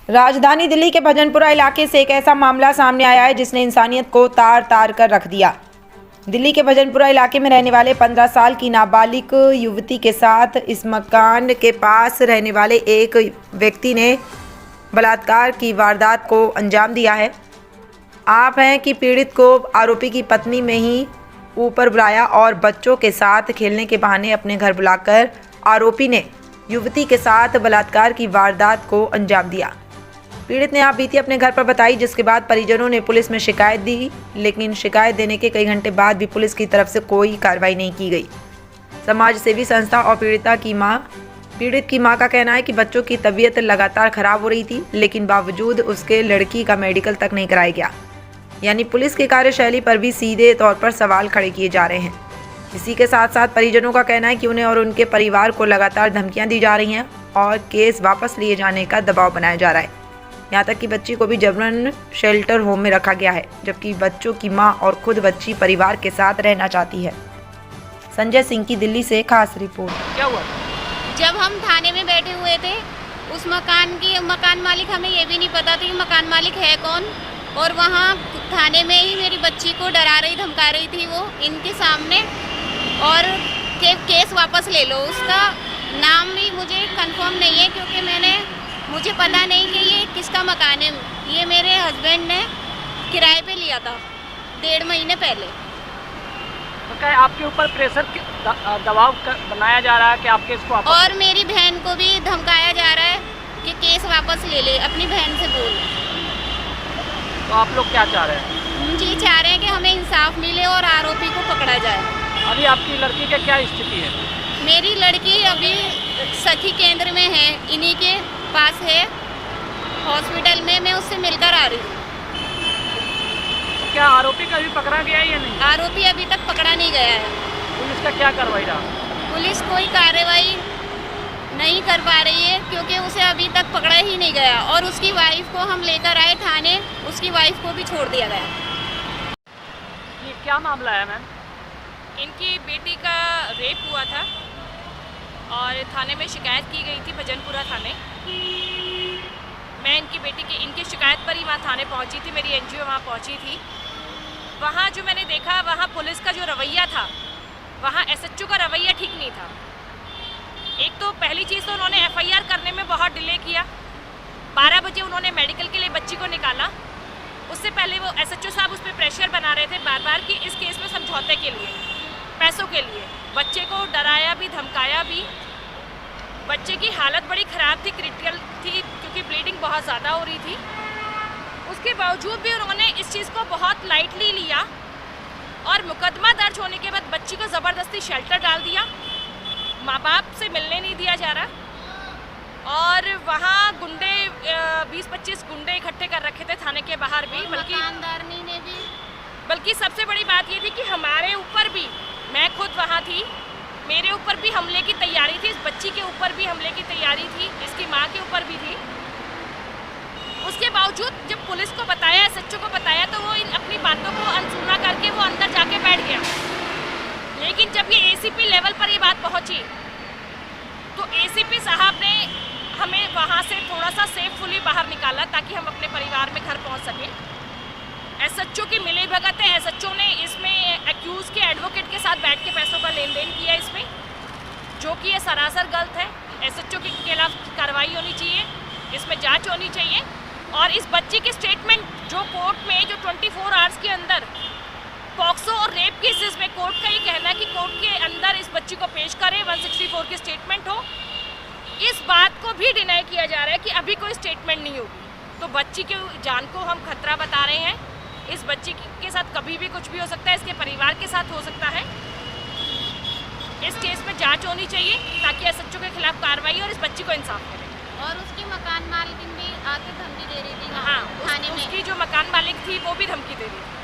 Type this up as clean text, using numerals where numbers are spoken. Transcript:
राजधानी दिल्ली के भजनपुरा इलाके से एक ऐसा मामला सामने आया है जिसने इंसानियत को तार तार कर रख दिया। दिल्ली के भजनपुरा इलाके में रहने वाले 15 साल की नाबालिग युवती के साथ इस मकान के पास रहने वाले एक व्यक्ति ने बलात्कार की वारदात को अंजाम दिया है। आप हैं कि पीड़ित को आरोपी की पत्नी में ही ऊपर बुलाया और बच्चों के साथ खेलने के बहाने अपने घर बुलाकर आरोपी ने युवती के साथ बलात्कार की वारदात को अंजाम दिया। पीड़ित ने आप बीती अपने घर पर बताई, जिसके बाद परिजनों ने पुलिस में शिकायत दी, लेकिन शिकायत देने के कई घंटे बाद भी पुलिस की तरफ से कोई कार्रवाई नहीं की गई। समाज सेवी संस्था और पीड़ित की मां का कहना है कि बच्चों की तबीयत लगातार खराब हो रही थी, लेकिन बावजूद उसके लड़की का मेडिकल तक नहीं कराया गया। यानी पुलिस की कार्यशैली पर भी सीधे तौर पर सवाल खड़े किए जा रहे हैं। इसी के साथ साथ परिजनों का कहना है कि उन्हें और उनके परिवार को लगातार धमकियां दी जा रही हैं और केस वापस लिए जाने का दबाव बनाया जा रहा है। यहाँ तक कि बच्ची को भी जबरन शेल्टर होम में रखा गया है, जबकि बच्चों की मां और खुद बच्ची परिवार के साथ रहना चाहती है। संजय सिंह की दिल्ली से खास रिपोर्ट। क्या हुआ? जब हम थाने में बैठे हुए थे, उस मकान मालिक, हमें ये भी नहीं पता था कि मकान मालिक है कौन, और वहाँ थाने में ही मेरी बच्ची को डरा रही धमका रही थी वो इनके सामने, और केस वापस ले लो। उसका नाम भी मुझे कंफर्म नहीं है क्योंकि मुझे पता नहीं कि ये किसका मकान है। ये मेरे हस्बैंड ने किराए पे लिया था 1.5 महीने पहले। तो क्या आपके ऊपर प्रेशर दबाव बनाया जा रहा है कि आप केस को वापस? और मेरी बहन को भी धमकाया जा रहा है कि केस वापस ले ले, अपनी बहन से बोल। तो आप लोग क्या चाह रहे हैं? हम जी चाह रहे हैं कि हमें इंसाफ मिले और आरोपी को पकड़ा जाए। अभी आपकी लड़की का क्या स्थिति है? मेरी लड़की अभी सखी केंद्र में है, इन्हीं के पास है हॉस्पिटल में। मैं उससे मिलकर आ रही हूँ। तो क्या आरोपी का भी पकड़ा गया है या नहीं? आरोपी अभी तक पकड़ा नहीं गया है। पुलिस का क्या कार्रवाई रहा? पुलिस कोई कार्रवाई नहीं कर पा रही है क्योंकि उसे अभी तक पकड़ा ही नहीं गया, और उसकी वाइफ को हम लेकर आए थाने, उसकी वाइफ को भी छोड़ दिया गया। ये क्या मामला है मैम? इनकी बेटी का रेप हुआ था और थाने में शिकायत की गई थी, भजनपुरा थाने। मैं इनकी शिकायत पर ही वहाँ थाने पहुँची थी, मेरी एनजीओ वहाँ पहुँची थी। वहाँ जो मैंने देखा, वहाँ पुलिस का जो रवैया था, वहाँ एसएचओ का रवैया ठीक नहीं था। एक तो पहली चीज़ तो उन्होंने एफआईआर करने में बहुत डिले किया। 12 बजे उन्होंने मेडिकल के लिए बच्ची को निकाला। उससे पहले वो एसएचओ साहब उस पर प्रेशर बना रहे थे बार बार कि इस केस में समझौते के लिए, पैसों के लिए। बच्चे को डराया भी, धमकाया भी। बच्चे की हालत बड़ी ख़राब थी, क्रिटिकल थी, क्योंकि ब्लीडिंग बहुत ज़्यादा हो रही थी। उसके बावजूद भी उन्होंने इस चीज़ को बहुत लाइटली लिया और मुकदमा दर्ज होने के बाद बच्ची को ज़बरदस्ती शेल्टर डाल दिया। माँ बाप से मिलने नहीं दिया जा रहा। और वहाँ गुंडे 20-25 गुंडे इकट्ठे कर रखे थे थाने के बाहर भी, बल्कि सबसे बड़ी बात ये थी कि हमारे ऊपर भी, मैं खुद वहाँ थी, मेरे ऊपर भी हमले की तैयारी थी, इस बच्ची के ऊपर भी हमले की तैयारी थी, इसकी माँ के ऊपर भी थी। उसके बावजूद जब पुलिस को बताया, एसएचओ को बताया, तो वो इन अपनी बातों को अनसुना करके वो अंदर जाके बैठ गया। लेकिन जब ये एसीपी लेवल पर ये बात पहुंची, तो एसीपी साहब ने हमें वहाँ से थोड़ा सा सेफफुली बाहर निकाला ताकि हम अपने परिवार में घर पहुँच सकें। एसएचओ की मिलीभगत है। एसएचओ ने इसमें एक्यूज़ के एडवोकेट के साथ बैठ के पैसों का लेन देन किया इसमें, जो कि ये सरासर गलत है। एसएचओ के खिलाफ कार्रवाई होनी चाहिए, इसमें जांच होनी चाहिए। और इस बच्ची की स्टेटमेंट जो कोर्ट में, जो 24 आवर्स के अंदर पॉक्सो और रेप केसेस में कोर्ट का ये कहना है कि कोर्ट के अंदर इस बच्ची को पेश करें, 164 की स्टेटमेंट हो। इस बात को भी डिनाई किया जा रहा है कि अभी कोई स्टेटमेंट नहीं होगी। तो बच्ची की जान को हम खतरा बता रहे हैं। इस बच्ची के साथ कभी भी कुछ भी हो सकता है, इसके परिवार के साथ हो सकता है। इस केस में जांच होनी चाहिए ताकि एसएचओ के खिलाफ कार्रवाई और इस बच्ची को इंसाफ मिले। और उसकी मकान मालिक भी आके धमकी दे रही थी। हाँ, उसकी जो मकान मालिक थी वो भी धमकी दे रही थी।